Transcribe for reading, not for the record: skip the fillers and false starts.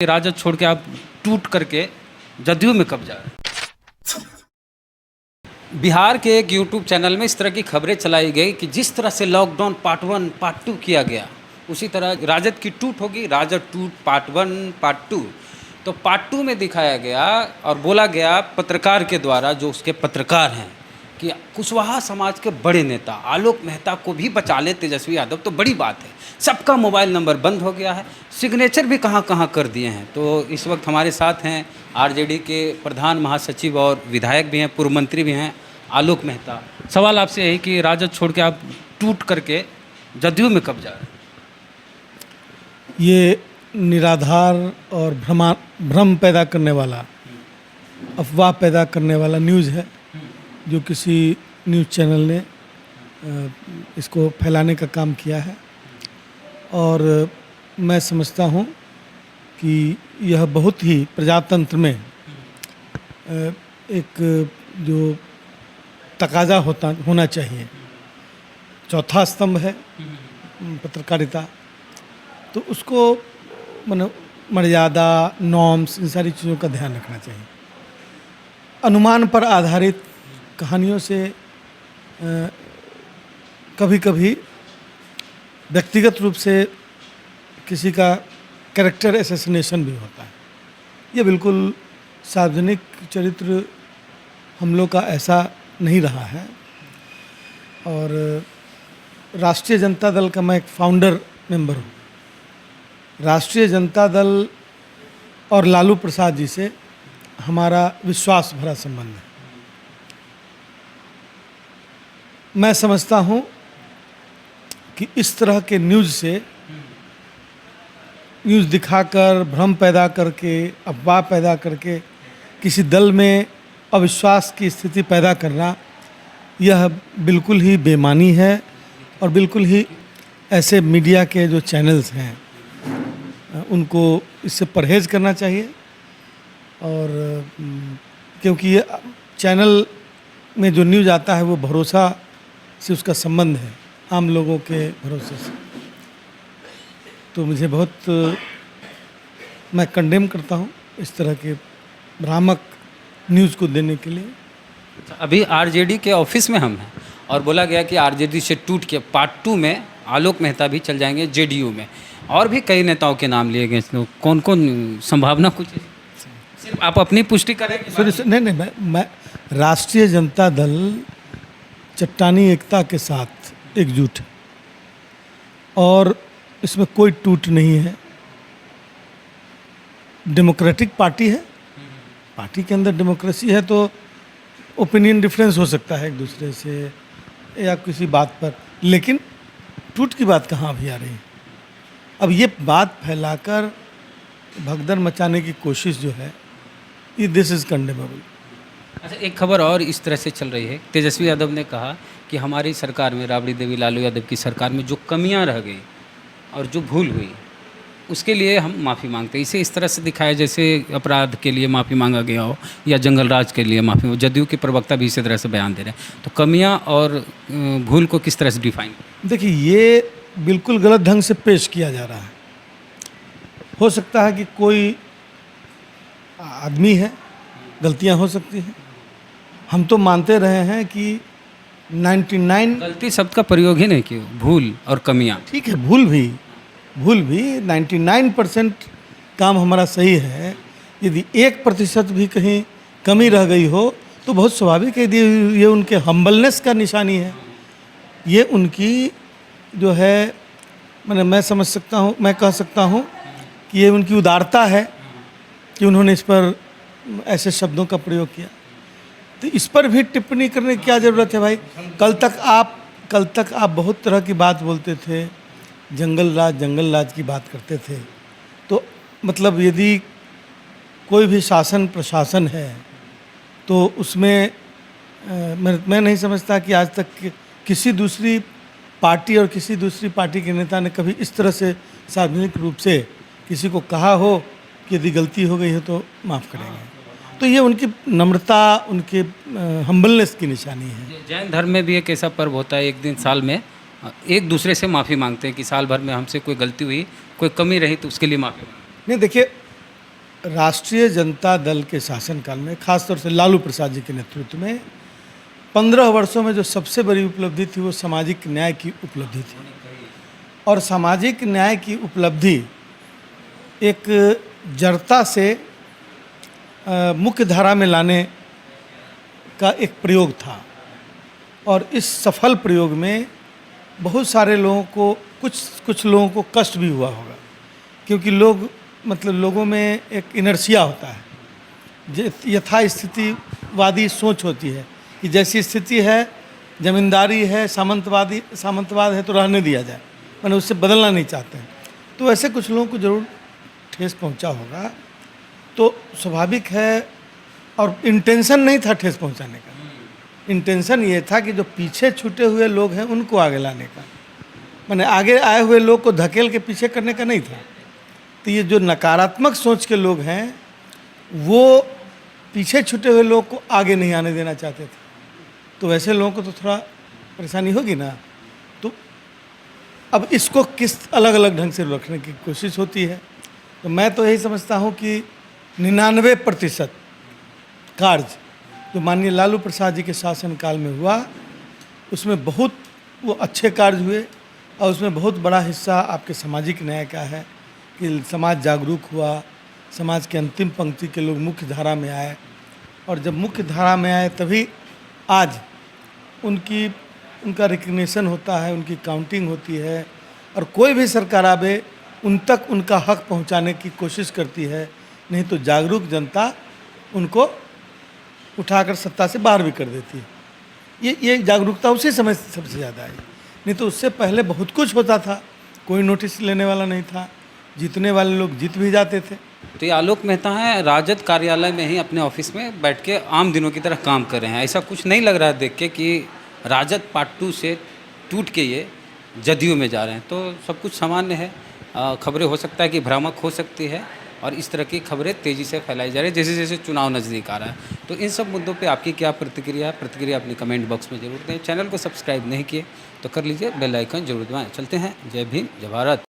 राजद छोड़ के आप टूट करके जदयू में कब जा रहे हैं? बिहार के एक यूट्यूब चैनल में इस तरह की खबरें चलाई गई कि जिस तरह से लॉकडाउन पार्ट 1 पार्ट 2 किया गया, उसी तरह राजद की टूट होगी, राजद टूट पार्ट 1 पार्ट 2। तो पार्ट 2 में दिखाया गया और बोला गया पत्रकार के द्वारा, जो उसके पत्रकार हैं, कि कुशवाहा समाज के बड़े नेता आलोक मेहता को भी बचा ले तेजस्वी यादव तो बड़ी बात है। सबका मोबाइल नंबर बंद हो गया है, सिग्नेचर भी कहाँ कहाँ कर दिए हैं। तो इस वक्त हमारे साथ हैं आरजेडी के प्रधान महासचिव और विधायक भी हैं, पूर्व मंत्री भी हैं, आलोक मेहता। सवाल आपसे यही कि राजद छोड़ के आप टूट करके जदयू में कब जा रहे हैं? ये निराधार और भ्रम पैदा करने वाला, अफवाह पैदा करने वाला न्यूज़ है, जो किसी न्यूज़ चैनल ने इसको फैलाने का काम किया है। और मैं समझता हूँ कि यह बहुत ही प्रजातंत्र में एक जो तकाजा होना चाहिए, चौथा स्तंभ है पत्रकारिता, तो उसको मर्यादा, नॉर्म्स, इन सारी चीज़ों का ध्यान रखना चाहिए। अनुमान पर आधारित कहानियों से कभी कभी व्यक्तिगत रूप से किसी का कैरेक्टर असैसिनेशन भी होता है। ये बिल्कुल सार्वजनिक चरित्र हम लोग का ऐसा नहीं रहा है। और राष्ट्रीय जनता दल का मैं एक फाउंडर मेंबर हूँ। राष्ट्रीय जनता दल और लालू प्रसाद जी से हमारा विश्वास भरा संबंध है। मैं समझता हूँ कि इस तरह के न्यूज़ दिखाकर, भ्रम पैदा करके, अफवाह पैदा करके किसी दल में अविश्वास की स्थिति पैदा करना, यह बिल्कुल ही बेईमानी है। और बिल्कुल ही ऐसे मीडिया के जो चैनल्स हैं उनको इससे परहेज करना चाहिए। और क्योंकि ये चैनल में जो न्यूज़ आता है वो भरोसा से उसका संबंध है, आम लोगों के भरोसे से। तो मुझे मैं कंडेम करता हूँ इस तरह के भ्रामक न्यूज़ को देने के लिए। अभी आरजेडी के ऑफिस में हम हैं और बोला गया कि आरजेडी से टूट के पार्ट 2 में आलोक मेहता भी चल जाएंगे जेडीयू में, और भी कई नेताओं के नाम लिए गए। तो कौन कौन संभावना, कुछ सिर्फ आप अपनी पुष्टि करें? नहीं, मैं राष्ट्रीय जनता दल चट्टानी एकता के साथ एकजुट है और इसमें कोई टूट नहीं है। डेमोक्रेटिक पार्टी है, पार्टी के अंदर डेमोक्रेसी है, तो ओपिनियन डिफरेंस हो सकता है एक दूसरे से या किसी बात पर, लेकिन टूट की बात कहाँ अभी आ रही है। अब ये बात फैलाकर भगदड़ मचाने की कोशिश जो है, ये दिस इज़ कंडेमेबल। अच्छा, एक खबर और इस तरह से चल रही है, तेजस्वी यादव ने कहा कि हमारी सरकार में, राबड़ी देवी लालू यादव की सरकार में जो कमियां रह गई और जो भूल हुई, उसके लिए हम माफ़ी मांगते हैं। इसे इस तरह से दिखाया जैसे अपराध के लिए माफ़ी मांगा गया हो या जंगल राज के लिए माफ़ी हो। जदयू के प्रवक्ता भी इसी तरह से बयान दे रहे हैं। तो कमियां और भूल को किस तरह से डिफाइन? देखिए, ये बिल्कुल गलत ढंग से पेश किया जा रहा है। हो सकता है कि कोई आदमी है, गलतियां हो सकती हैं। हम तो मानते रहे हैं कि 99 गलती शब्द का प्रयोग ही नहीं किया, भूल और कमियां। ठीक है, भूल भी 99% काम हमारा सही है। यदि 1% भी कहीं कमी रह गई हो तो बहुत स्वाभाविक है। यदि ये उनके हम्बलनेस का निशानी है, ये उनकी जो है, मैं समझ सकता हूँ, मैं कह सकता हूँ कि ये उनकी उदारता है कि उन्होंने इस पर ऐसे शब्दों का प्रयोग किया। तो इस पर भी टिप्पणी करने की क्या ज़रूरत है भाई? कल तक आप बहुत तरह की बात बोलते थे, जंगल राज की बात करते थे। तो मतलब यदि कोई भी शासन प्रशासन है तो उसमें मैं नहीं समझता कि आज तक किसी दूसरी पार्टी और किसी दूसरी पार्टी के नेता ने कभी इस तरह से सार्वजनिक रूप से किसी को कहा हो कि यदि गलती हो गई हो तो माफ़ करेंगे। तो ये उनकी नम्रता, उनके हम्बलनेस की निशानी है। जैन धर्म में भी एक ऐसा पर्व होता है, एक दिन साल में एक दूसरे से माफ़ी मांगते हैं कि साल भर में हमसे कोई गलती हुई, कोई कमी रही तो उसके लिए माफ़ी मांगते हैं। नहीं, देखिए, राष्ट्रीय जनता दल के शासनकाल में, खासतौर से लालू प्रसाद जी के नेतृत्व में 15 वर्षों में जो सबसे बड़ी उपलब्धि थी वो सामाजिक न्याय की उपलब्धि थी। और सामाजिक न्याय की उपलब्धि एक जड़ता से मुख्य धारा में लाने का एक प्रयोग था। और इस सफल प्रयोग में बहुत सारे लोगों को, कुछ लोगों को कष्ट भी हुआ होगा, क्योंकि लोगों में एक इनर्शिया होता है, यथास्थितिवादी सोच होती है कि जैसी स्थिति है, जमींदारी है, सामंतवाद है तो रहने दिया जाए, मैंने उससे बदलना नहीं चाहते हैं। तो ऐसे कुछ लोगों को ज़रूर ठेस पहुंचा होगा। तो स्वाभाविक है, और इंटेंशन नहीं था ठेस पहुंचाने का, इंटेंशन ये था कि जो पीछे छूटे हुए लोग हैं उनको आगे लाने का, मैंने आगे आए हुए लोग को धकेल के पीछे करने का नहीं था। तो ये जो नकारात्मक सोच के लोग हैं वो पीछे छूटे हुए लोग को आगे नहीं आने देना चाहते थे। तो वैसे लोगों को तो थोड़ा परेशानी होगी ना। तो अब इसको किस अलग अलग ढंग से रखने की कोशिश होती है। तो मैं तो यही समझता हूँ कि 99% कार्य जो माननीय लालू प्रसाद जी के शासनकाल में हुआ उसमें बहुत वो अच्छे कार्य हुए, और उसमें बहुत बड़ा हिस्सा आपके सामाजिक न्याय का है कि समाज जागरूक हुआ, समाज के अंतिम पंक्ति के लोग मुख्य धारा में आए, और जब मुख्य धारा में आए तभी आज उनका रिकग्निशन होता है, उनकी काउंटिंग होती है, और कोई भी सरकार आवे उन तक उनका हक पहुंचाने की कोशिश करती है। नहीं तो जागरूक जनता उनको उठाकर सत्ता से बाहर भी कर देती है। ये जागरूकता उसी समय सबसे ज़्यादा आई, नहीं तो उससे पहले बहुत कुछ होता था, कोई नोटिस लेने वाला नहीं था, जीतने वाले लोग जीत भी जाते थे। तो ये आलोक मेहता हैं, राजद कार्यालय में ही अपने ऑफिस में बैठ के आम दिनों की तरह काम कर रहे हैं। ऐसा कुछ नहीं लग रहा है देख के कि राजद पार्ट 2 से टूट के ये जदयू में जा रहे हैं। तो सब कुछ सामान्य है, खबरें हो सकता है कि भ्रामक हो सकती है, और इस तरह की खबरें तेज़ी से फैलाई जा रही है जैसे जैसे चुनाव नज़दीक आ रहा है। तो इन सब मुद्दों पे आपकी क्या प्रतिक्रिया अपनी कमेंट बॉक्स में जरूर दें। चैनल को सब्सक्राइब नहीं किए तो कर लीजिए, बेल आइकन जरूर दबाएं। चलते हैं, जय भीम, जय भारत।